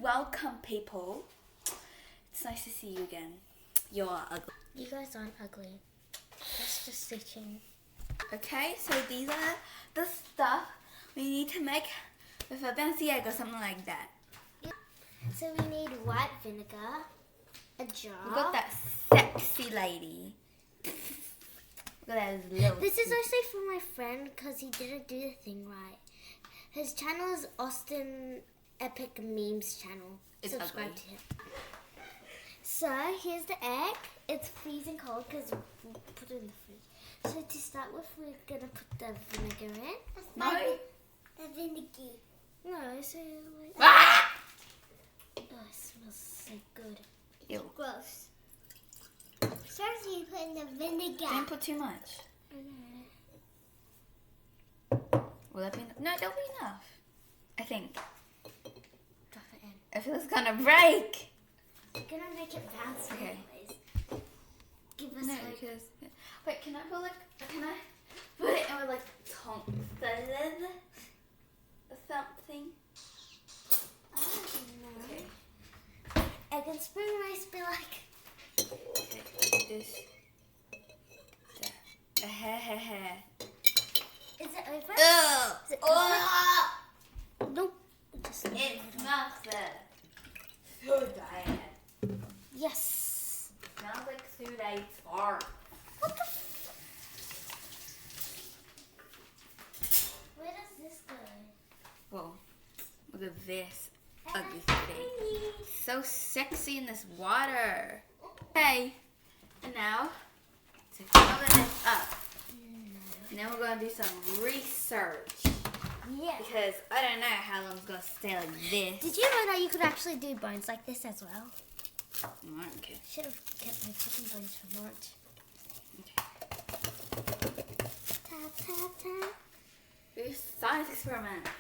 welcome people. It's nice to see you again. You're ugly. You guys aren't ugly. That's just stitching. Okay, so these are the stuff we need to make with a bouncy egg or something like that. So we need white vinegar, a jar. We got that sexy lady. Look at those little This is actually for my friend because he didn't do the thing right. His channel is Austinepicmemeschannel. It's Subscribe ugly. to him. So here's the egg. It's freezing cold because we put it in the fridge. So to start with, we're gonna put the vinegar in. No. The vinegar. No, so like. Ah! Oh, it smells so good. Ew. Gross. First, you put in the vinegar. Don't put too much. Will that be enough? No, that'll be enough. I think. Drop it in. I feel it's gonna break. We're gonna make it bouncy Okay. anyways. Give us No, like. because wait, can I put it in with like something? I don't know. Okay. Egg and spoon rice be like. Okay, this. That. Is it over? Ugh. Is it Oh. covered? Nope. Just It smells so bad. Yes. Smells like szelei fart. What the? Where does this go? Whoa, look at this ugly thing. So sexy in this water. Okay, and now to cover this up. And then we're gonna do some research Yeah. because I don't know how long it's gonna stay like this. Did you know that you could actually do bones like this as well? Okay. Should have kept my chicken bones for lunch. Tap, tap, tap. Do science experiments.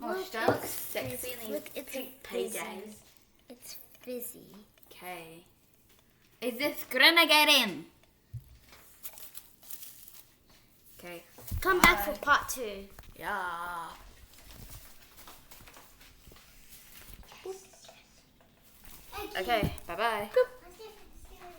Oh, Look, that looks it's sexy fizzy. in these Look, it's pink fizzy. PJs. It's fizzy. Okay. Is this gonna get in? Okay. Come back for part 2. Yeah. Okay, bye-bye.